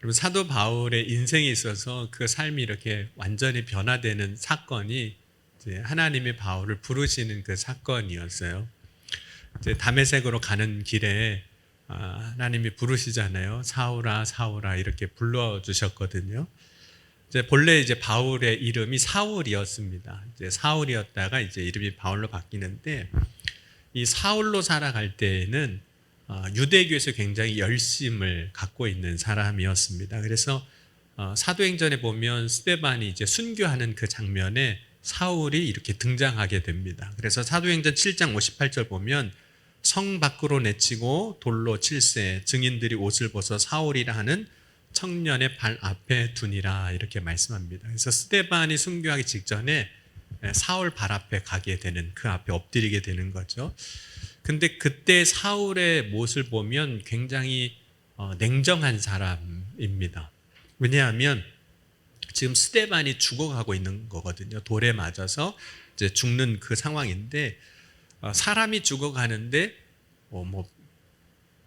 그리고 사도 바울의 인생에 있어서 그 삶이 이렇게 완전히 변화되는 사건이 이제 하나님이 바울을 부르시는 그 사건이었어요. 이제 다메섹으로 가는 길에 하나님이 부르시잖아요. 사울아, 사울아 이렇게 불러주셨거든요. 이제 바울의 이름이 사울이었습니다. 이제 사울이었다가 이제 이름이 바울로 바뀌는데 이 사울로 살아갈 때에는 유대교에서 굉장히 열심을 갖고 있는 사람이었습니다. 그래서 사도행전에 보면 스데반이 이제 순교하는 그 장면에 사울이 이렇게 등장하게 됩니다. 그래서 사도행전 7장 58절 보면 성 밖으로 내치고 돌로 칠세 증인들이 옷을 벗어 사울이라 하는 청년의 발 앞에 두니라 이렇게 말씀합니다. 그래서 스데반이 순교하기 직전에 사울 발 앞에 가게 되는 그 앞에 엎드리게 되는 거죠. 근데 그때 사울의 모습을 보면 굉장히 냉정한 사람입니다. 왜냐하면 지금 스데반이 죽어가고 있는 거거든요. 돌에 맞아서 이제 죽는 그 상황인데 사람이 죽어가는데 뭐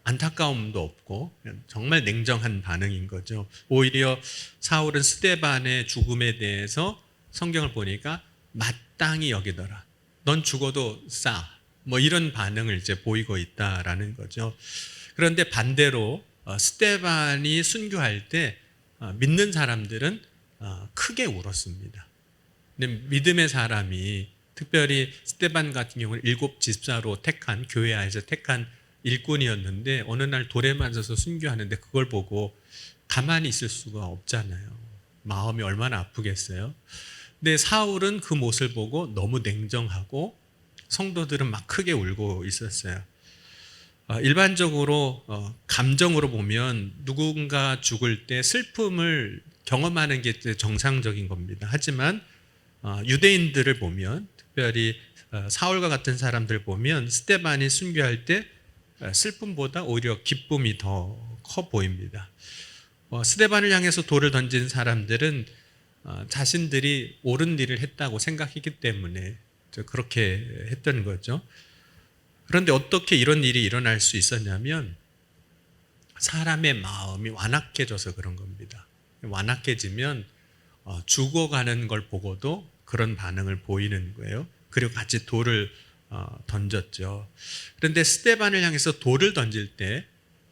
안타까움도 없고 정말 냉정한 반응인 거죠. 오히려 사울은 스데반의 죽음에 대해서 성경을 보니까 마땅히 여기더라. 넌 죽어도 싸. 뭐 이런 반응을 이제 보이고 있다라는 거죠. 그런데 반대로 스데반이 순교할 때 믿는 사람들은 크게 울었습니다. 근데 믿음의 사람이 특별히 스데반 같은 경우는 7 집사로 택한 교회 안에서 택한 일꾼이었는데 어느 날 돌에 맞아서 순교하는데 그걸 보고 가만히 있을 수가 없잖아요. 마음이 얼마나 아프겠어요. 근데 사울은 그 모습을 보고 너무 냉정하고 성도들은 막 크게 울고 있었어요. 일반적으로 감정으로 보면 누군가 죽을 때 슬픔을 경험하는 게 정상적인 겁니다. 하지만 유대인들을 보면 특별히 사울과 같은 사람들 보면 스데반이 순교할 때 슬픔보다 오히려 기쁨이 더 커 보입니다. 스데반을 향해서 돌을 던진 사람들은 자신들이 옳은 일을 했다고 생각했기 때문에 그렇게 했던 거죠. 그런데 어떻게 이런 일이 일어날 수 있었냐면 사람의 마음이 완악해져서 그런 겁니다. 완악해지면 죽어가는 걸 보고도 그런 반응을 보이는 거예요. 그리고 같이 돌을 던졌죠. 그런데 스데반을 향해서 돌을 던질 때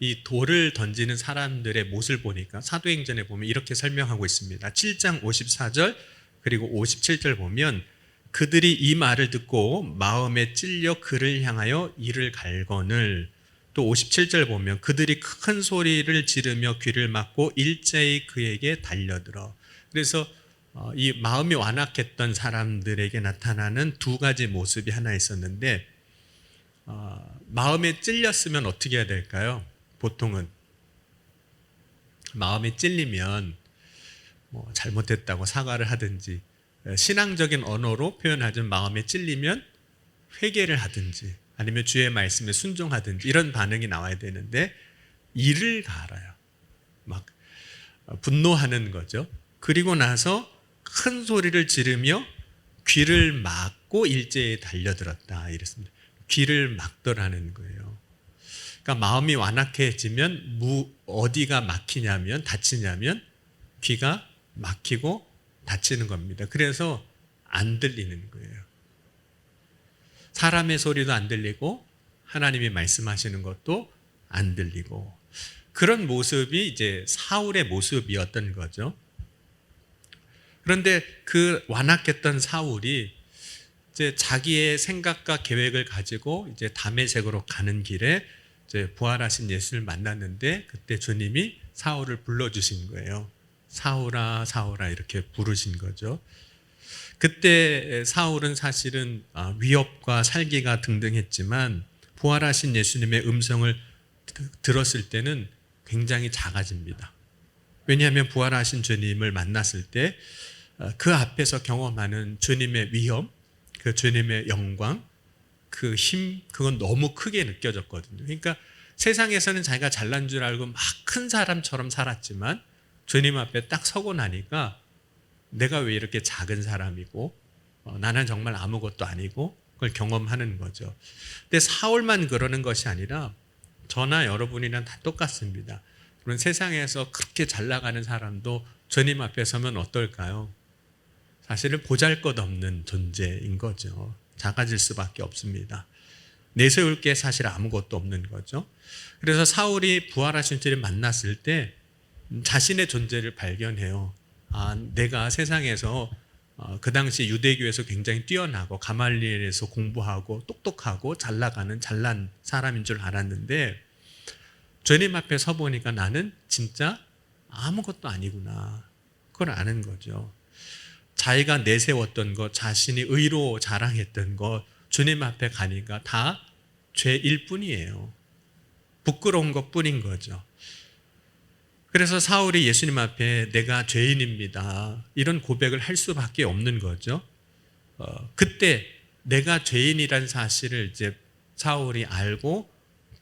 이 돌을 던지는 사람들의 모습을 보니까 사도행전에 보면 이렇게 설명하고 있습니다. 7장 54절 그리고 57절 보면 그들이 이 말을 듣고 마음에 찔려 그를 향하여 이를 갈거늘 또 57절 보면 그들이 큰 소리를 지르며 귀를 막고 일제히 그에게 달려들어. 그래서 이 마음이 완악했던 사람들에게 나타나는 두 가지 모습이 하나 있었는데 마음에 찔렸으면 어떻게 해야 될까요? 보통은 마음에 찔리면 뭐 잘못했다고 사과를 하든지 신앙적인 언어로 표현하자면 마음에 찔리면 회개를 하든지 아니면 주의 말씀에 순종하든지 이런 반응이 나와야 되는데 이를 갈아요. 막 분노하는 거죠. 그리고 나서 큰 소리를 지르며 귀를 막고 일제에 달려들었다 이랬습니다. 귀를 막더라는 거예요. 그러니까 마음이 완악해지면 어디가 막히냐면 닫히냐면 귀가 막히고 닫히는 겁니다. 그래서 안 들리는 거예요. 사람의 소리도 안 들리고 하나님이 말씀하시는 것도 안 들리고 그런 모습이 이제 사울의 모습이었던 거죠. 그런데 그 완악했던 사울이 이제 자기의 생각과 계획을 가지고 이제 다메섹으로 가는 길에 이제 부활하신 예수를 만났는데 그때 주님이 사울을 불러주신 거예요. 사울아, 사울아 이렇게 부르신 거죠. 그때 사울은 사실은 위협과 살기가 등등했지만 부활하신 예수님의 음성을 들었을 때는 굉장히 작아집니다. 왜냐하면 부활하신 주님을 만났을 때 그 앞에서 경험하는 주님의 위엄, 그 주님의 영광, 그 힘, 그건 너무 크게 느껴졌거든요. 그러니까 세상에서는 자기가 잘난 줄 알고 막 큰 사람처럼 살았지만 주님 앞에 딱 서고 나니까 내가 왜 이렇게 작은 사람이고 나는 정말 아무것도 아니고 그걸 경험하는 거죠. 근데 사울만 그러는 것이 아니라 저나 여러분이랑 다 똑같습니다. 그런 세상에서 그렇게 잘 나가는 사람도 주님 앞에 서면 어떨까요? 사실은 보잘것없는 존재인 거죠. 작아질 수밖에 없습니다. 내세울 게 사실 아무것도 없는 거죠. 그래서 사울이 부활하신 주를 만났을 때 자신의 존재를 발견해요. 내가 세상에서 그 당시 유대교에서 굉장히 뛰어나고 가말리엘에서 공부하고 똑똑하고 잘 나가는 잘난 사람인 줄 알았는데 주님 앞에 서 보니까 나는 진짜 아무것도 아니구나. 그걸 아는 거죠. 자기가 내세웠던 것, 자신이 의로 자랑했던 것, 주님 앞에 가니까 다 죄일 뿐이에요. 부끄러운 것 뿐인 거죠. 그래서 사울이 예수님 앞에 내가 죄인입니다. 이런 고백을 할 수밖에 없는 거죠. 그때 내가 죄인이란 사실을 이제 사울이 알고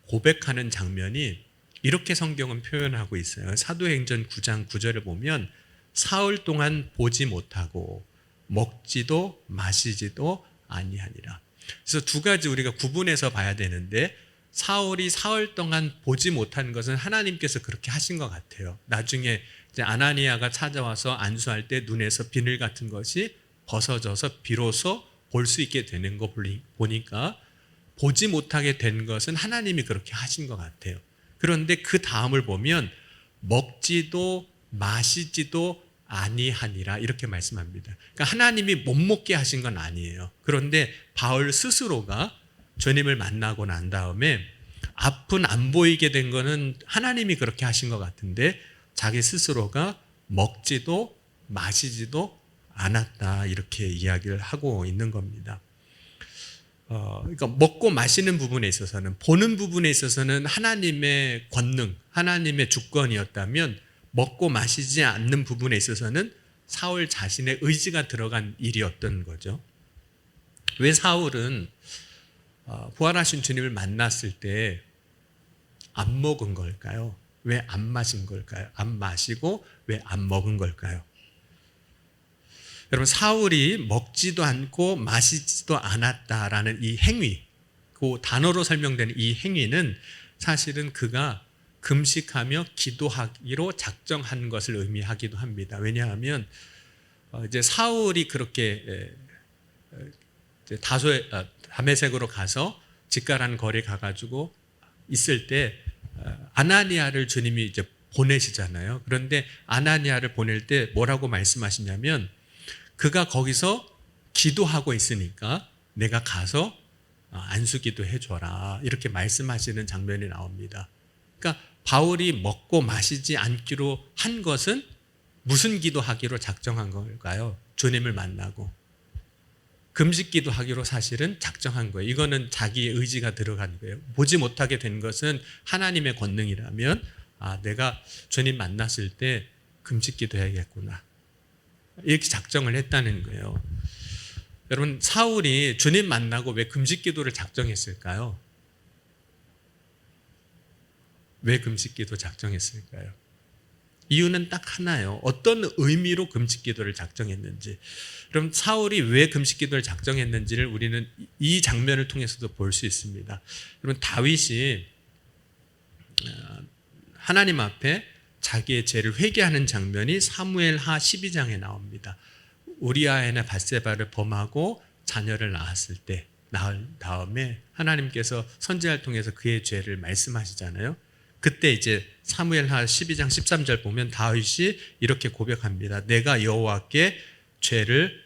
고백하는 장면이 이렇게 성경은 표현하고 있어요. 사도행전 9장 9절을 보면 사흘 동안 보지 못하고 먹지도 마시지도 아니하니라. 그래서 두 가지 우리가 구분해서 봐야 되는데 사울이 사흘 동안 보지 못한 것은 하나님께서 그렇게 하신 것 같아요. 나중에 이제 아나니아가 찾아와서 안수할 때 눈에서 비늘 같은 것이 벗어져서 비로소 볼 수 있게 되는 거 보니까 보지 못하게 된 것은 하나님이 그렇게 하신 것 같아요. 그런데 그 다음을 보면 먹지도 마시지도 아니하니라 이렇게 말씀합니다. 그러니까 하나님이 못 먹게 하신 건 아니에요. 그런데 바울 스스로가 주님을 만나고 난 다음에 앞은 안 보이게 된 거는 하나님이 그렇게 하신 것 같은데 자기 스스로가 먹지도 마시지도 않았다 이렇게 이야기를 하고 있는 겁니다. 그러니까 먹고 마시는 부분에 있어서는 보는 부분에 있어서는 하나님의 권능, 하나님의 주권이었다면 먹고 마시지 않는 부분에 있어서는 사울 자신의 의지가 들어간 일이었던 거죠. 왜 사울은 부활하신 주님을 만났을 때 안 먹은 걸까요? 왜 안 마신 걸까요? 안 마시고 왜 안 먹은 걸까요? 여러분 사울이 먹지도 않고 마시지도 않았다라는 이 행위, 그 단어로 설명되는 이 행위는 사실은 그가 금식하며 기도하기로 작정한 것을 의미하기도 합니다. 왜냐하면 이제 사울이 그렇게 다메섹으로 가서 직가란 거리 가가지고 있을 때 아나니아를 주님이 이제 보내시잖아요. 그런데 아나니아를 보낼 때 뭐라고 말씀하시냐면 그가 거기서 기도하고 있으니까 내가 가서 안수기도 해줘라 이렇게 말씀하시는 장면이 나옵니다. 그러니까 바울이 먹고 마시지 않기로 한 것은 무슨 기도하기로 작정한 걸까요? 주님을 만나고 금식 기도하기로 사실은 작정한 거예요. 이거는 자기의 의지가 들어간 거예요. 보지 못하게 된 것은 하나님의 권능이라면 내가 주님 만났을 때 금식 기도해야겠구나 이렇게 작정을 했다는 거예요. 여러분 사울이 주님 만나고 왜 금식 기도를 작정했을까요? 왜 금식 기도 작정했을까요? 이유는 딱 하나예요. 어떤 의미로 금식 기도를 작정했는지. 그럼 사울이 왜 금식 기도를 작정했는지를 우리는 이 장면을 통해서도 볼 수 있습니다. 여러분 다윗이 하나님 앞에 자기의 죄를 회개하는 장면이 사무엘하 12장에 나옵니다. 우리아에나 밧세바를 범하고 자녀를 낳았을 때 낳은 다음에 하나님께서 선지자를 통해서 그의 죄를 말씀하시잖아요. 그때 이제 사무엘하 12장 13절 보면 다윗이 이렇게 고백합니다. 내가 여호와께 죄를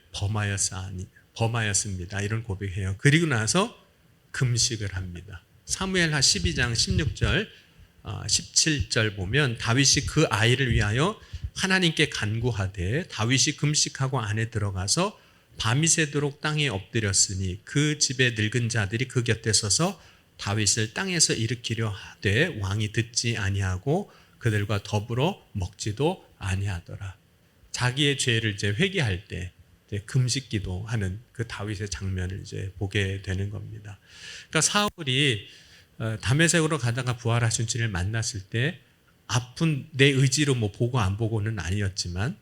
범하였습니다. 이런 고백해요. 그리고 나서 금식을 합니다. 사무엘하 12장 16절 17절 보면 다윗이 그 아이를 위하여 하나님께 간구하되 다윗이 금식하고 안에 들어가서 밤이 새도록 땅에 엎드렸으니 그 집의 늙은 자들이 그 곁에 서서 다윗을 땅에서 일으키려 하되 왕이 듣지 아니하고 그들과 더불어 먹지도 아니하더라. 자기의 죄를 이제 회개할 때 이제 금식기도하는 그 다윗의 장면을 이제 보게 되는 겁니다. 그러니까 사울이 다메섹으로 가다가 부활하신 주를 만났을 때 아픈 내 의지로 뭐 보고 안 보고는 아니었지만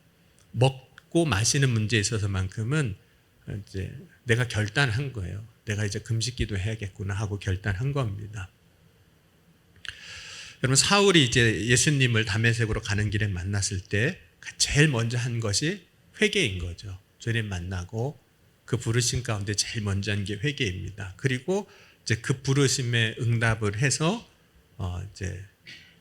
먹고 마시는 문제에 있어서만큼은 이제 내가 결단한 거예요. 내가 이제 금식기도 해야겠구나 하고 결단한 겁니다. 여러분 사울이 이제 예수님을 다메섹으로 가는 길에 만났을 때 제일 먼저 한 것이 회개인 거죠. 주님 만나고 그 부르심 가운데 제일 먼저 한 게 회개입니다. 그리고 이제 그 부르심에 응답을 해서 이제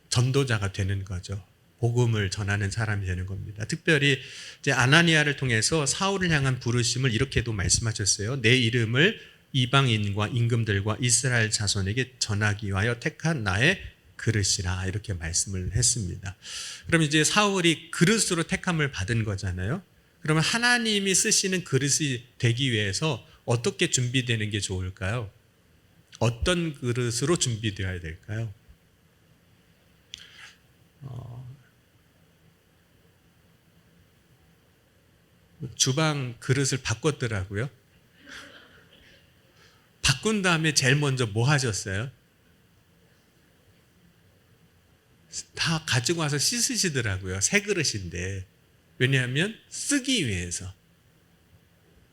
전도자가 되는 거죠. 복음을 전하는 사람이 되는 겁니다. 특별히 이제 아나니아를 통해서 사울을 향한 부르심을 이렇게도 말씀하셨어요. 내 이름을 이방인과 임금들과 이스라엘 자손에게 전하기 위하여 택한 나의 그릇이라 이렇게 말씀을 했습니다. 그럼 이제 사울이 그릇으로 택함을 받은 거잖아요. 그러면 하나님이 쓰시는 그릇이 되기 위해서 어떻게 준비되는 게 좋을까요? 어떤 그릇으로 준비되어야 될까요? 주방 그릇을 바꿨더라고요. 바꾼 다음에 제일 먼저 뭐 하셨어요? 다 가지고 와서 씻으시더라고요. 새 그릇인데. 왜냐하면 쓰기 위해서.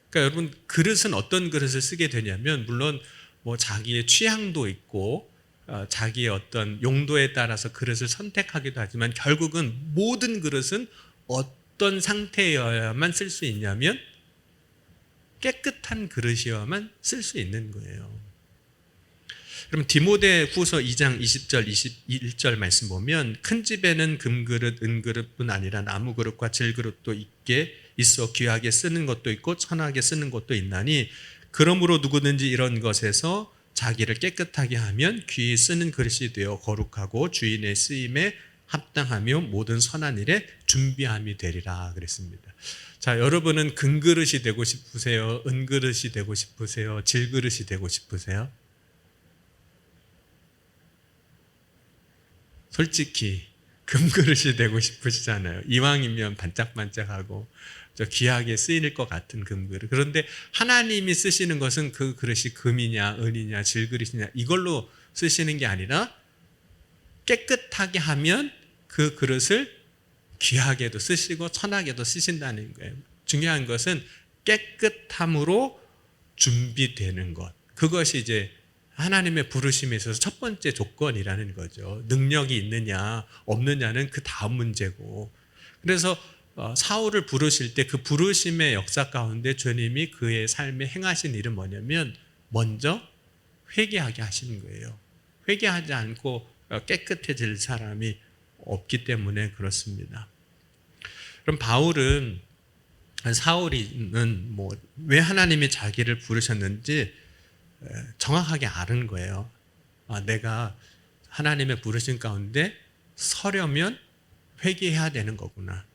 그러니까 여러분 그릇은 어떤 그릇을 쓰게 되냐면 물론 뭐 자기의 취향도 있고 자기의 어떤 용도에 따라서 그릇을 선택하기도 하지만 결국은 모든 그릇은 어떤 상태여야만 쓸 수 있냐면 깨끗한 그릇이어야만 쓸 수 있는 거예요. 그럼 디모데 후서 2장 20절 21절 말씀 보면 큰 집에는 금그릇 은그릇뿐 아니라 나무그릇과 질그릇도 있어 귀하게 쓰는 것도 있고 천하게 쓰는 것도 있나니 그러므로 누구든지 이런 것에서 자기를 깨끗하게 하면 귀히 쓰는 그릇이 되어 거룩하고 주인의 쓰임에 합당하며 모든 선한 일에 준비함이 되리라 그랬습니다. 자, 여러분은 금그릇이 되고 싶으세요? 은그릇이 되고 싶으세요? 질그릇이 되고 싶으세요? 솔직히 금그릇이 되고 싶으시잖아요. 이왕이면 반짝반짝하고 귀하게 쓰일 것 같은 금그릇. 그런데 하나님이 쓰시는 것은 그 그릇이 금이냐 은이냐 질그릇이냐 이걸로 쓰시는 게 아니라 깨끗하게 하면 그 그릇을 귀하게도 쓰시고 천하게도 쓰신다는 거예요. 중요한 것은 깨끗함으로 준비되는 것. 그것이 이제 하나님의 부르심에 있어서 첫 번째 조건이라는 거죠. 능력이 있느냐 없느냐는 그 다음 문제고. 그래서 사울을 부르실 때 그 부르심의 역사 가운데 주님이 그의 삶에 행하신 일은 뭐냐면 먼저 회개하게 하시는 거예요. 회개하지 않고 깨끗해질 사람이 없기 때문에 그렇습니다. 그럼 사울이는 뭐 왜 하나님이 자기를 부르셨는지 정확하게 아는 거예요. 내가 하나님의 부르심 가운데 서려면 회개해야 되는 거구나.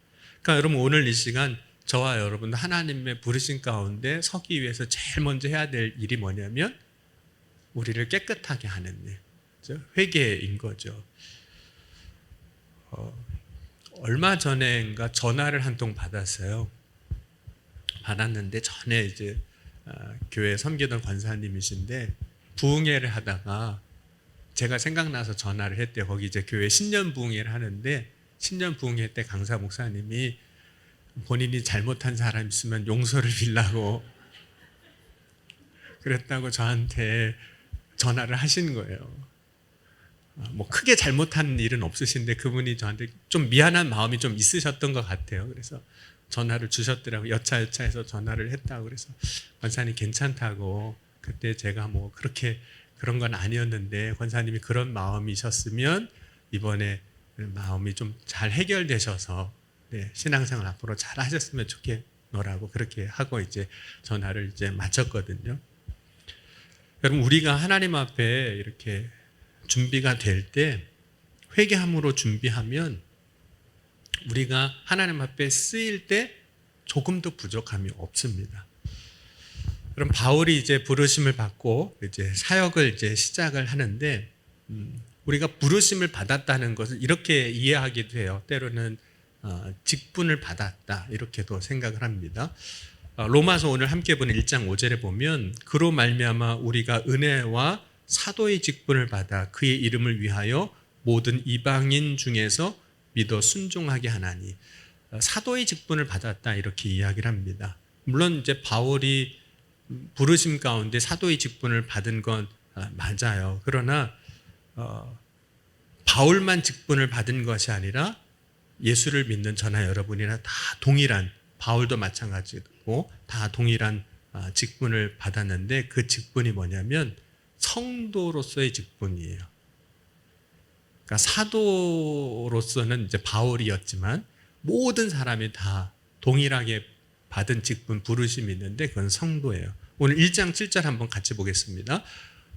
그러니까 여러분 오늘 이 시간 저와 여러분도 하나님의 부르심 가운데 서기 위해서 제일 먼저 해야 될 일이 뭐냐면 우리를 깨끗하게 하는 일, 회개인 거죠. 얼마 전에인가 전화를 한 통 받았어요. 받았는데 전에 이제 교회 섬기던 권사님이신데 부흥회를 하다가 제가 생각나서 전화를 했대요. 거기 이제 교회 신년 부흥회를 하는데 신년 부흥회 때 강사 목사님이 본인이 잘못한 사람 있으면 용서를 빌라고 그랬다고 저한테 전화를 하신 거예요. 뭐 크게 잘못한 일은 없으신데 그분이 저한테 좀 미안한 마음이 좀 있으셨던 것 같아요. 그래서 전화를 주셨더라고요. 여차여차해서 전화를 했다고. 그래서 권사님 괜찮다고, 그때 제가 뭐 그렇게 그런 건 아니었는데 권사님이 그런 마음이셨으면 이번에 마음이 좀 잘 해결되셔서 신앙생활 앞으로 잘 하셨으면 좋겠노라고 그렇게 하고 이제 전화를 이제 마쳤거든요. 여러분 우리가 하나님 앞에 이렇게 준비가 될 때 회개함으로 준비하면 우리가 하나님 앞에 쓰일 때 조금도 부족함이 없습니다. 그럼 바울이 이제 부르심을 받고 이제 사역을 이제 시작을 하는데 우리가 부르심을 받았다는 것을 이렇게 이해하기도 해요. 때로는 직분을 받았다 이렇게도 생각을 합니다. 로마서 오늘 함께 보는 1장 5절에 보면 그로 말미암아 우리가 은혜와 사도의 직분을 받아 그의 이름을 위하여 모든 이방인 중에서 믿어 순종하게 하나니, 사도의 직분을 받았다 이렇게 이야기를 합니다. 물론 이제 바울이 부르심 가운데 사도의 직분을 받은 건 맞아요. 그러나 바울만 직분을 받은 것이 아니라 예수를 믿는 저나 여러분이나 다 동일한, 바울도 마찬가지고 다 동일한 직분을 받았는데, 그 직분이 뭐냐면 성도로서의 직분이에요. 그러니까 사도로서는 이제 바울이었지만 모든 사람이 다 동일하게 받은 직분, 부르심이 있는데 그건 성도예요. 오늘 1장 7절 한번 같이 보겠습니다.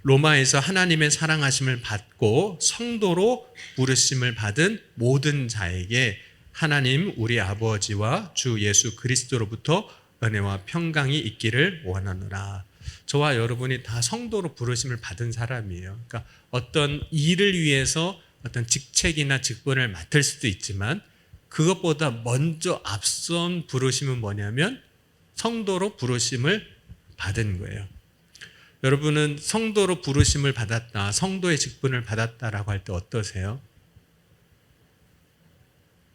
로마에서 하나님의 사랑하심을 받고 성도로 부르심을 받은 모든 자에게 하나님 우리 아버지와 주 예수 그리스도로부터 은혜와 평강이 있기를 원하노라. 저와 여러분이 다 성도로 부르심을 받은 사람이에요. 그러니까 어떤 일을 위해서 어떤 직책이나 직분을 맡을 수도 있지만 그것보다 먼저 앞선 부르심은 뭐냐면 성도로 부르심을 받은 거예요. 여러분은 성도로 부르심을 받았다, 성도의 직분을 받았다라고 할 때 어떠세요?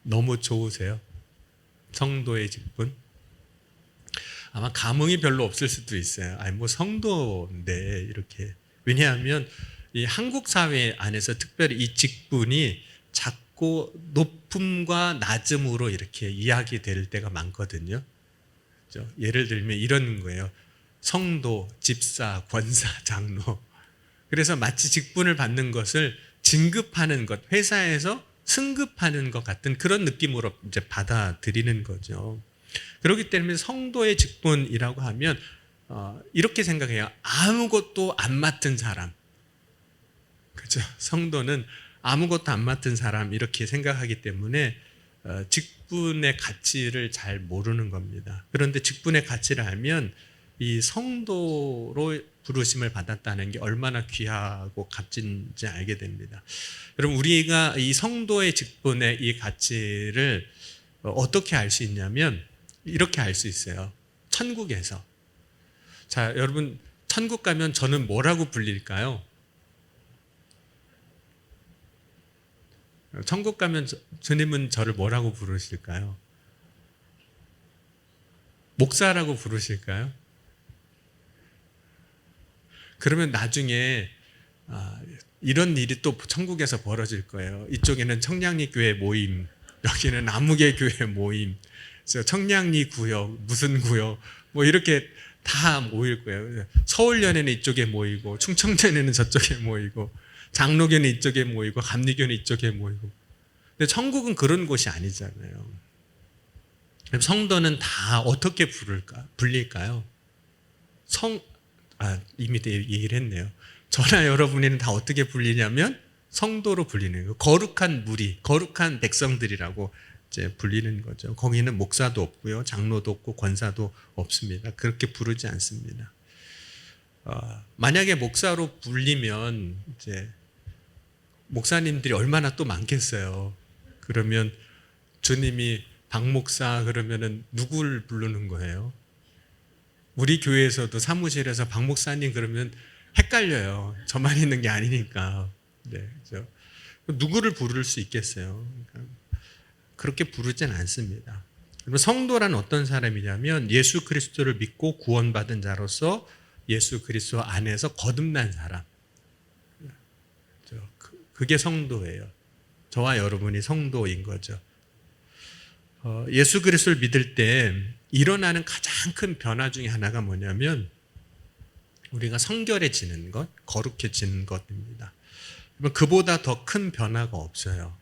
너무 좋으세요? 성도의 직분? 아마 감흥이 별로 없을 수도 있어요. 아니 뭐 성도인데 이렇게. 왜냐하면 이 한국 사회 안에서 특별히 이 직분이 작고 높음과 낮음으로 이렇게 이야기될 때가 많거든요. 그렇죠? 예를 들면 이런 거예요. 성도, 집사, 권사, 장로. 그래서 마치 직분을 받는 것을 진급하는 것, 회사에서 승급하는 것 같은 그런 느낌으로 이제 받아들이는 거죠. 그렇기 때문에 성도의 직분이라고 하면 이렇게 생각해요. 아무것도 안 맡은 사람. 그렇죠? 성도는 아무것도 안 맡은 사람 이렇게 생각하기 때문에 직분의 가치를 잘 모르는 겁니다. 그런데 직분의 가치를 알면 이 성도로 부르심을 받았다는 게 얼마나 귀하고 값진지 알게 됩니다. 여러분, 우리가 이 성도의 직분의 이 가치를 어떻게 알 수 있냐면 이렇게 알 수 있어요. 천국에서. 자, 여러분, 천국 가면 저는 뭐라고 불릴까요? 천국 가면 주님은 저를 뭐라고 부르실까요? 목사라고 부르실까요? 그러면 나중에 이런 일이 또 천국에서 벌어질 거예요. 이쪽에는 청량리 교회 모임, 여기는 아무개 교회 모임, 청량리 구역, 무슨 구역, 뭐 이렇게 다 모일 거예요. 서울연회는 이쪽에 모이고, 충청연회는 저쪽에 모이고, 장로교는 이쪽에 모이고, 감리교는 이쪽에 모이고. 근데 천국은 그런 곳이 아니잖아요. 성도는 다 어떻게 불릴까요? 이미 얘기를 했네요. 저나 여러분이는 다 어떻게 불리냐면 성도로 불리는 거예요. 거룩한 무리, 거룩한 백성들이라고 이제 불리는 거죠. 거기는 목사도 없고요, 장로도 없고 권사도 없습니다. 그렇게 부르지 않습니다. 만약에 목사로 불리면 이제 목사님들이 얼마나 또 많겠어요. 그러면 주님이 박 목사 그러면은 누굴 부르는 거예요? 우리 교회에서도 사무실에서 박 목사님 그러면 헷갈려요. 저만 있는 게 아니니까. 네, 그렇죠? 누구를 부를 수 있겠어요? 그러니까 그렇게 부르진 않습니다. 성도란 어떤 사람이냐면 예수 그리스도를 믿고 구원받은 자로서 예수 그리스도 안에서 거듭난 사람. 그게 성도예요. 저와 여러분이 성도인 거죠. 예수 그리스도를 믿을 때 일어나는 가장 큰 변화 중에 하나가 뭐냐면 우리가 성결해지는 것, 거룩해지는 것입니다. 그보다 더 큰 변화가 없어요.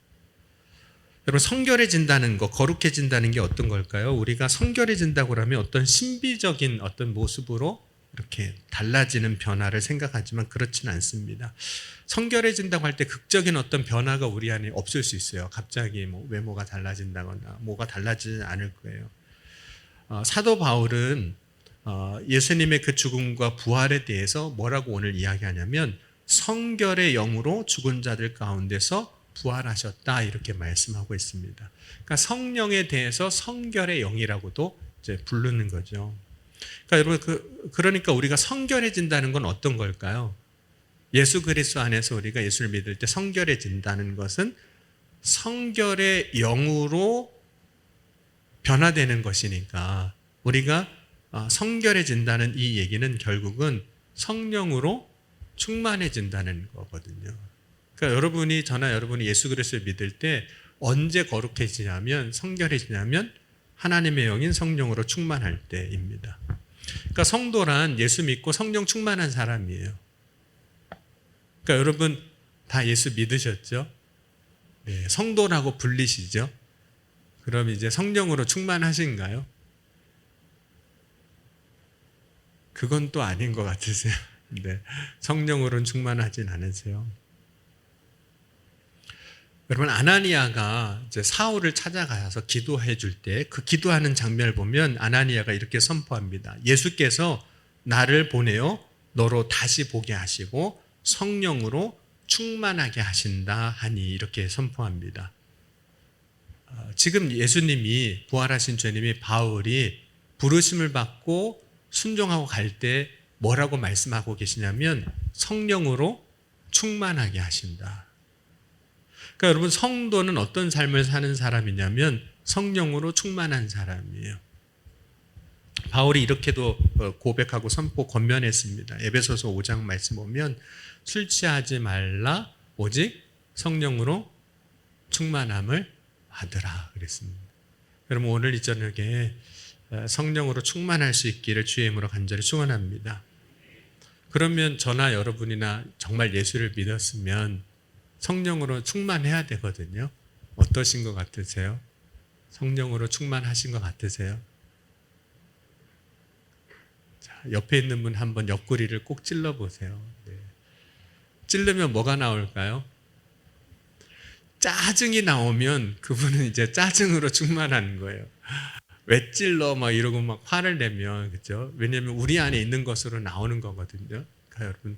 여러분, 성결해진다는 것, 거룩해진다는 게 어떤 걸까요? 우리가 성결해진다고 하면 어떤 신비적인 어떤 모습으로 이렇게 달라지는 변화를 생각하지만 그렇지는 않습니다. 성결해진다고 할 때 극적인 어떤 변화가 우리 안에 없을 수 있어요. 갑자기 뭐 외모가 달라진다거나 뭐가 달라지지 않을 거예요. 사도 바울은 예수님의 그 죽음과 부활에 대해서 뭐라고 오늘 이야기하냐면 성결의 영으로 죽은 자들 가운데서 부활하셨다 이렇게 말씀하고 있습니다. 그러니까 성령에 대해서 성결의 영이라고도 이제 부르는 거죠. 그러니까 여러분 그러니까 우리가 성결해진다는 건 어떤 걸까요? 예수 그리스도 안에서 우리가 예수를 믿을 때 성결해진다는 것은 성결의 영으로 변화되는 것이니까 우리가 성결해진다는 이 얘기는 결국은 성령으로 충만해진다는 거거든요. 그러니까 저나 여러분이 예수 그리스도를 믿을 때 언제 거룩해지냐면, 성결해지냐면 하나님의 영인 성령으로 충만할 때입니다. 그러니까 성도란 예수 믿고 성령 충만한 사람이에요. 그러니까 여러분 다 예수 믿으셨죠? 네, 성도라고 불리시죠? 그럼 이제 성령으로 충만하신가요? 그건 또 아닌 것 같으세요? 네, 성령으로는 충만하진 않으세요. 여러분, 아나니아가 이제 사울을 찾아가서 기도해 줄 때 그 기도하는 장면을 보면 아나니아가 이렇게 선포합니다. 예수께서 나를 보내어 너로 다시 보게 하시고 성령으로 충만하게 하신다 하니, 이렇게 선포합니다. 지금 예수님이, 부활하신 주님이 바울이 부르심을 받고 순종하고 갈 때 뭐라고 말씀하고 계시냐면 성령으로 충만하게 하신다. 그러니까 여러분, 성도는 어떤 삶을 사는 사람이냐면 성령으로 충만한 사람이에요. 바울이 이렇게도 고백하고 선포 권면했습니다. 에베소서 5장 말씀 보면 술 취하지 말라 오직 성령으로 충만함을 받으라 그랬습니다. 여러분, 오늘 이 저녁에 성령으로 충만할 수 있기를 주의 이름으로 간절히 축원합니다. 그러면 저나 여러분이나 정말 예수를 믿었으면 성령으로 충만해야 되거든요. 어떠신 것 같으세요? 성령으로 충만하신 것 같으세요? 자, 옆에 있는 분 한번 옆구리를 꼭 찔러보세요. 네. 찌르면 뭐가 나올까요? 짜증이 나오면 그분은 이제 짜증으로 충만한 거예요. 왜 찔러? 막 이러고 막 화를 내면, 그죠? 왜냐면 우리 안에 있는 것으로 나오는 거거든요. 그러니까 여러분,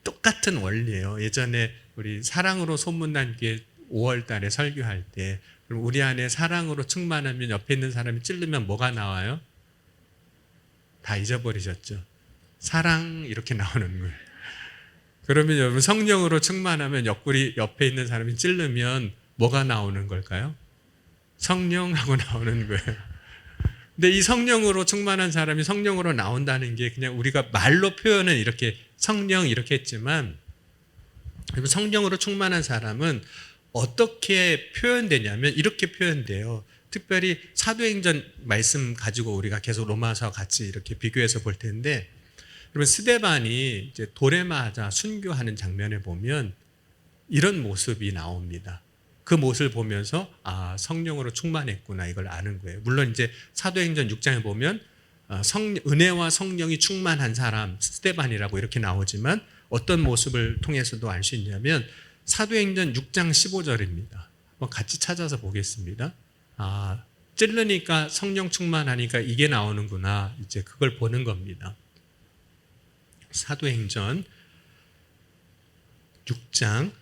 똑같은 원리예요. 예전에 우리 사랑으로 소문난 게 5월 달에 설교할 때, 그럼 우리 안에 사랑으로 충만하면 옆에 있는 사람이 찌르면 뭐가 나와요? 다 잊어버리셨죠? 사랑, 이렇게 나오는 거예요. 그러면 여러분, 성령으로 충만하면 옆에 있는 사람이 찌르면 뭐가 나오는 걸까요? 성령하고 나오는 거예요. 근데 이 성령으로 충만한 사람이 성령으로 나온다는 게 그냥 우리가 말로 표현은 이렇게 성령 이렇게 했지만, 성령으로 충만한 사람은 어떻게 표현되냐면 이렇게 표현돼요. 특별히 사도행전 말씀 가지고 우리가 계속 로마서 같이 이렇게 비교해서 볼 텐데, 여러분, 스데반이 이제 돌에 맞아 순교하는 장면에 보면 이런 모습이 나옵니다. 그 모습을 보면서 성령으로 충만했구나, 이걸 아는 거예요. 물론 이제 사도행전 6장에 보면 은혜와 성령이 충만한 사람 스데반이라고 이렇게 나오지만, 어떤 모습을 통해서도 알 수 있냐면 사도행전 6장 15절입니다. 한번 같이 찾아서 보겠습니다. 찔르니까 성령 충만하니까 이게 나오는구나, 이제 그걸 보는 겁니다. 사도행전 6장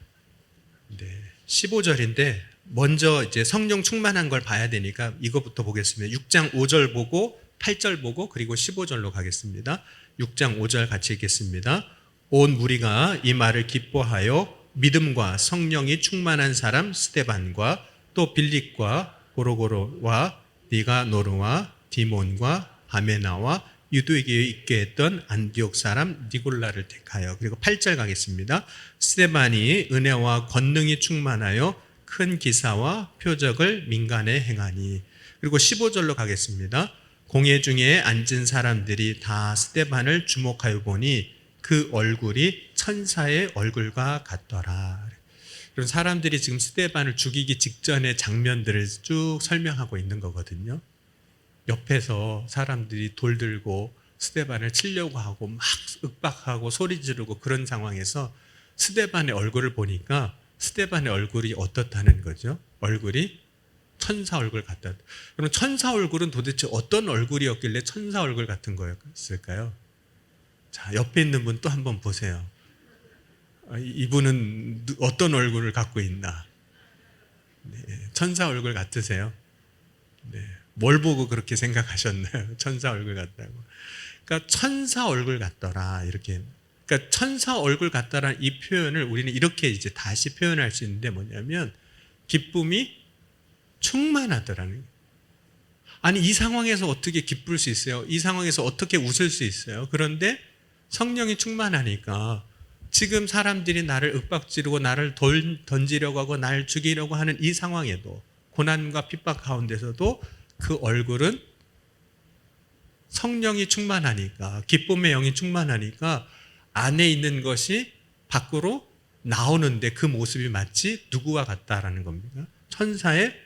15절인데 먼저 이제 성령 충만한 걸 봐야 되니까 이거부터 보겠습니다. 6장 5절 보고 8절 보고 그리고 15절로 가겠습니다. 6장 5절 같이 읽겠습니다. 온 무리가 이 말을 기뻐하여 믿음과 성령이 충만한 사람 스데반과 또 빌립과 고로고로와 니가노르와 디몬과 바메나와 유대교에 있게 했던 안디옥 사람 니골라를 택하여, 그리고 8절 가겠습니다. 스데반이 은혜와 권능이 충만하여 큰 기사와 표적을 민간에 행하니, 그리고 15절로 가겠습니다. 공회 중에 앉은 사람들이 다 스데반을 주목하여 보니 그 얼굴이 천사의 얼굴과 같더라. 그럼 사람들이 지금 스데반을 죽이기 직전의 장면들을 쭉 설명하고 있는 거거든요. 옆에서 사람들이 돌 들고 스데반을 치려고 하고 막 윽박하고 소리 지르고 그런 상황에서 스데반의 얼굴을 보니까 스데반의 얼굴이 어떻다는 거죠? 얼굴이 천사 얼굴 같다. 그럼 천사 얼굴은 도대체 어떤 얼굴이었길래 천사 얼굴 같은 거였을까요? 자, 옆에 있는 분 또 한번 보세요. 이분은 어떤 얼굴을 갖고 있나? 네, 천사 얼굴 같으세요? 네. 뭘 보고 그렇게 생각하셨나요? 천사 얼굴 같다고. 그러니까 천사 얼굴 같더라, 이렇게. 그러니까 천사 얼굴 같다라는 이 표현을 우리는 이렇게 이제 다시 표현할 수 있는데 뭐냐면 기쁨이 충만하더라는 거예요. 아니, 이 상황에서 어떻게 기쁠 수 있어요? 이 상황에서 어떻게 웃을 수 있어요? 그런데 성령이 충만하니까 지금 사람들이 나를 윽박지르고 나를 던지려고 하고 나를 죽이려고 하는 이 상황에도, 고난과 핍박 가운데서도 그 얼굴은 성령이 충만하니까, 기쁨의 영이 충만하니까 안에 있는 것이 밖으로 나오는데 그 모습이 마치 누구와 같다라는 겁니다. 천사의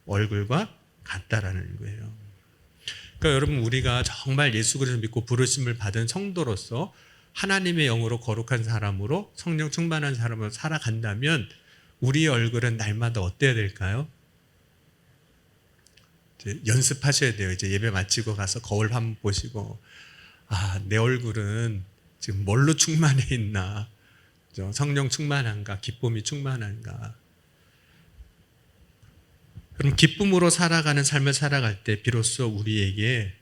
얼굴과 같다라는 거예요. 그러니까 여러분, 우리가 정말 예수 그리스도를 믿고 부르심을 받은 성도로서 하나님의 영으로 거룩한 사람으로, 성령 충만한 사람으로 살아간다면 우리의 얼굴은 날마다 어때야 될까요? 이제 연습하셔야 돼요. 이제 예배 마치고 가서 거울 한번 보시고, 내 얼굴은 지금 뭘로 충만해 있나? 성령 충만한가? 기쁨이 충만한가? 그럼 기쁨으로 살아가는 삶을 살아갈 때 비로소 우리에게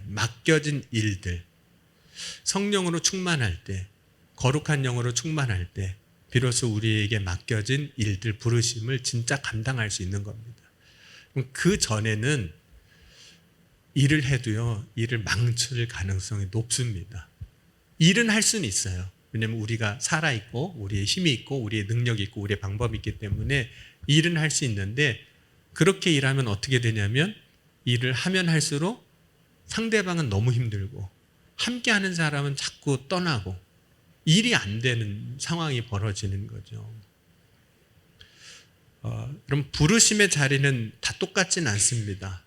맡겨진 일들, 성령으로 충만할 때, 거룩한 영으로 충만할 때 비로소 우리에게 맡겨진 일들, 부르심을 진짜 감당할 수 있는 겁니다. 그 전에는 일을 해도요, 일을 망칠 가능성이 높습니다. 일은 할 수는 있어요. 왜냐하면 우리가 살아있고 우리의 힘이 있고 우리의 능력이 있고 우리의 방법이 있기 때문에 일은 할 수 있는데, 그렇게 일하면 어떻게 되냐면 일을 하면 할수록 상대방은 너무 힘들고 함께하는 사람은 자꾸 떠나고 일이 안 되는 상황이 벌어지는 거죠. 그럼 부르심의 자리는 다 똑같지는 않습니다.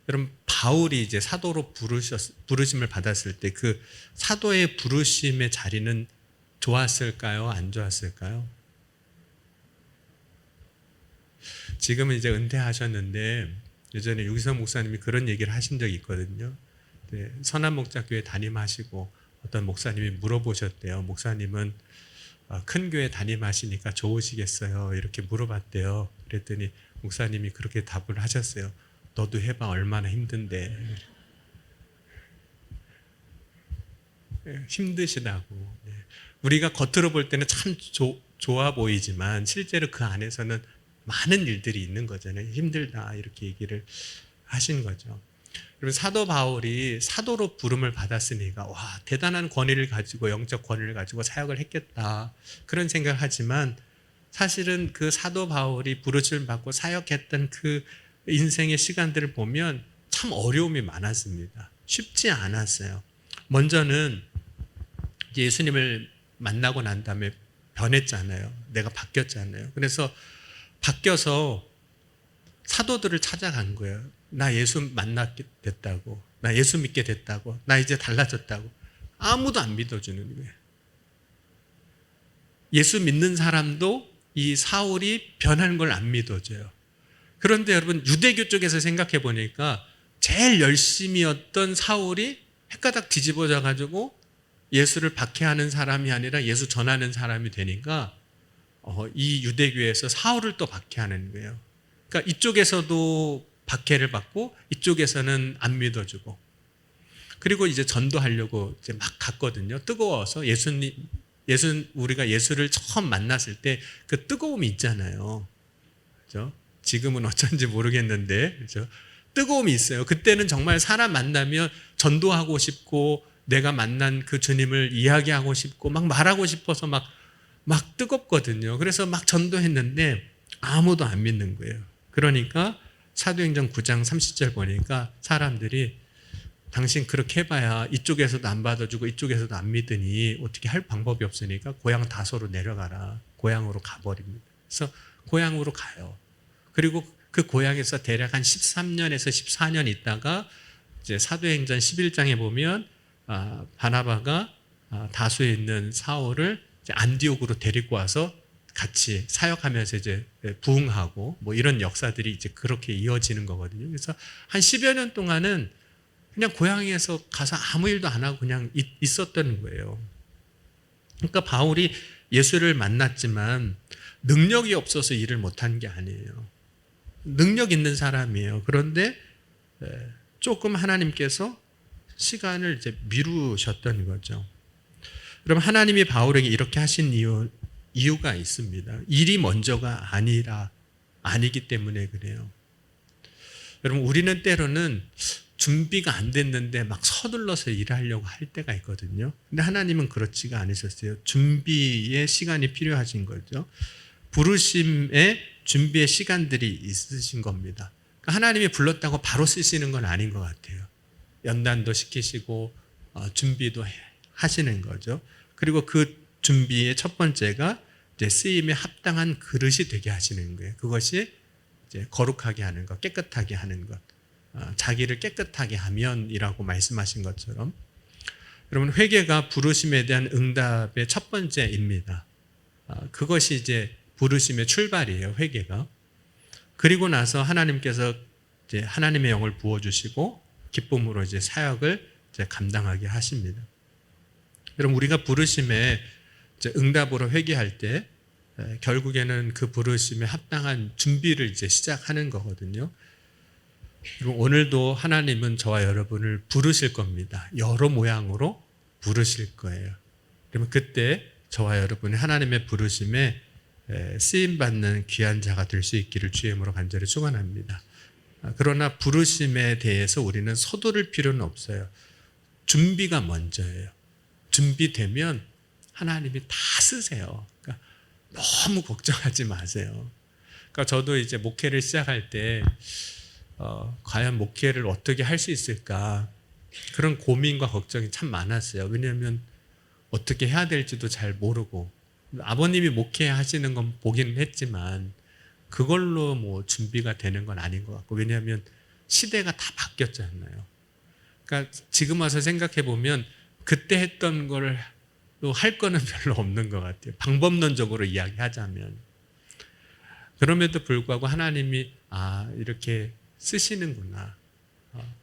그럼 바울이 이제 사도로 부르심을 받았을 때 그 사도의 부르심의 자리는 좋았을까요? 안 좋았을까요? 지금은 이제 은퇴하셨는데 예전에 유기성 목사님이 그런 얘기를 하신 적이 있거든요. 네, 선한목자교회 담임하시고 어떤 목사님이 물어보셨대요. 목사님은 큰 교회 담임하시니까 좋으시겠어요? 이렇게 물어봤대요. 그랬더니 목사님이 그렇게 답을 하셨어요. 너도 해봐, 얼마나 힘든데. 힘드시다고. 우리가 겉으로 볼 때는 참 좋아 보이지만 실제로 그 안에서는 많은 일들이 있는 거잖아요. 힘들다, 이렇게 얘기를 하신 거죠. 그리고 사도 바울이 사도로 부름을 받았으니까 와, 대단한 권위를 가지고, 영적 권위를 가지고 사역을 했겠다, 그런 생각을 하지만 사실은 그 사도 바울이 부르심을 받고 사역했던 그 인생의 시간들을 보면 참 어려움이 많았습니다. 쉽지 않았어요. 먼저는 예수님을 만나고 난 다음에 변했잖아요. 내가 바뀌었잖아요. 그래서 바뀌어서 사도들을 찾아간 거예요. 나 예수 만나게 됐다고, 나 예수 믿게 됐다고, 나 이제 달라졌다고. 아무도 안 믿어주는 거예요. 예수 믿는 사람도 이 사울이 변한 걸 안 믿어줘요. 그런데 여러분, 유대교 쪽에서 생각해 보니까 제일 열심히였던 사울이 헷가닥 뒤집어져 가지고 예수를 박해하는 사람이 아니라 예수 전하는 사람이 되니까 이 유대교에서 사울을 또 박해하는 거예요. 그러니까 이쪽에서도 박해를 받고 이쪽에서는 안 믿어주고, 그리고 이제 전도하려고 이제 막 갔거든요. 뜨거워서 우리가 예수를 처음 만났을 때 그 뜨거움이 있잖아요. 그렇죠? 지금은 어쩐지 모르겠는데, 그렇죠? 뜨거움이 있어요. 그때는 정말 사람 만나면 전도하고 싶고 내가 만난 그 주님을 이야기하고 싶고 막 말하고 싶어서 막 뜨겁거든요. 그래서 막 전도했는데 아무도 안 믿는 거예요. 그러니까 사도행전 9장 30절 보니까 사람들이 당신 그렇게 해봐야 이쪽에서도 안 받아주고 이쪽에서도 안 믿으니 어떻게 할 방법이 없으니까 고향 다소로 내려가라. 고향으로 가버립니다. 그래서 고향으로 가요. 그리고 그 고향에서 대략 한 13년에서 14년 있다가 이제 사도행전 11장에 보면 바나바가 다소에 있는 사울을 이제 안디옥으로 데리고 와서 같이 사역하면서 이제 부흥하고 뭐 이런 역사들이 이제 그렇게 이어지는 거거든요. 그래서 한 10여 년 동안은 그냥 고향에서 가서 아무 일도 안 하고 그냥 있었던 거예요. 그러니까 바울이 예수를 만났지만 능력이 없어서 일을 못한 게 아니에요. 능력 있는 사람이에요. 그런데 조금 하나님께서 시간을 이제 미루셨던 거죠. 그럼 하나님이 바울에게 이렇게 하신 이유가 있습니다. 일이 먼저가 아니기 때문에 그래요. 여러분, 우리는 때로는 준비가 안 됐는데 막 서둘러서 일하려고 할 때가 있거든요. 근데 하나님은 그렇지가 않으셨어요. 준비의 시간이 필요하신 거죠. 부르심의 준비의 시간들이 있으신 겁니다. 그러니까 하나님이 불렀다고 바로 쓰시는 건 아닌 것 같아요. 연단도 시키시고 준비도 하시는 거죠. 그리고 그 준비의 첫 번째가 이제 쓰임에 합당한 그릇이 되게 하시는 거예요. 그것이 이제 거룩하게 하는 것, 깨끗하게 하는 것, 자기를 깨끗하게 하면이라고 말씀하신 것처럼, 여러분 회개가 부르심에 대한 응답의 첫 번째입니다. 그것이 이제 부르심의 출발이에요. 회개가. 그리고 나서 하나님께서 이제 하나님의 영을 부어주시고 기쁨으로 이제 사역을 이제 감당하게 하십니다. 여러분 우리가 부르심에 이제 응답으로 회개할 때 결국에는 그 부르심에 합당한 준비를 이제 시작하는 거거든요. 그리고 오늘도 하나님은 저와 여러분을 부르실 겁니다. 여러 모양으로 부르실 거예요. 그러면 그때 저와 여러분이 하나님의 부르심에 쓰임받는 귀한 자가 될 수 있기를 주의 이름으로 간절히 축원합니다. 그러나 부르심에 대해서 우리는 서두를 필요는 없어요. 준비가 먼저예요. 준비되면 하나님이 다 쓰세요. 그러니까 너무 걱정하지 마세요. 그러니까 저도 이제 목회를 시작할 때 과연 목회를 어떻게 할 수 있을까 그런 고민과 걱정이 참 많았어요. 왜냐하면 어떻게 해야 될지도 잘 모르고 아버님이 목회하시는 건 보기는 했지만 그걸로 뭐 준비가 되는 건 아닌 것 같고, 왜냐하면 시대가 다 바뀌었잖아요. 그러니까 지금 와서 생각해 보면 그때 했던 걸 또 할 거는 별로 없는 것 같아요. 방법론적으로 이야기하자면. 그럼에도 불구하고 하나님이 이렇게 쓰시는구나.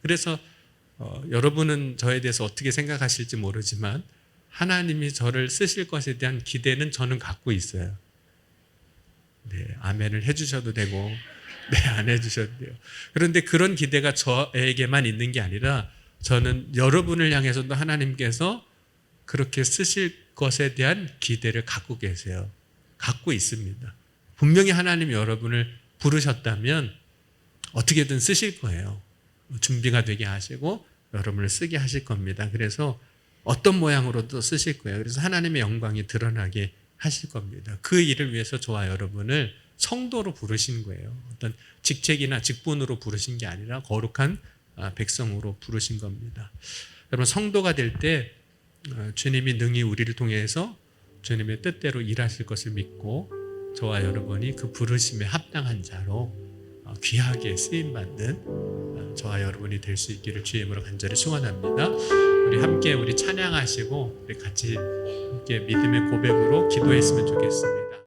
그래서 여러분은 저에 대해서 어떻게 생각하실지 모르지만 하나님이 저를 쓰실 것에 대한 기대는 저는 갖고 있어요. 네, 아멘을 해주셔도 되고 네, 안 해주셔도 돼요. 그런데 그런 기대가 저에게만 있는 게 아니라 저는 여러분을 향해서도 하나님께서 그렇게 쓰실 것에 대한 기대를 갖고 계세요. 갖고 있습니다. 분명히 하나님이 여러분을 부르셨다면 어떻게든 쓰실 거예요. 준비가 되게 하시고 여러분을 쓰게 하실 겁니다. 그래서 어떤 모양으로도 쓰실 거예요. 그래서 하나님의 영광이 드러나게 하실 겁니다. 그 일을 위해서 저와 여러분을 성도로 부르신 거예요. 어떤 직책이나 직분으로 부르신 게 아니라 거룩한 백성으로 부르신 겁니다. 여러분 성도가 될 때 주님이 능히 우리를 통해서 주님의 뜻대로 일하실 것을 믿고 저와 여러분이 그 부르심에 합당한 자로 귀하게 쓰임받는 저와 여러분이 될 수 있기를 주의 이름으로 간절히 축원합니다. 우리 함께 우리 찬양하시고 우리 같이 함께 믿음의 고백으로 기도했으면 좋겠습니다.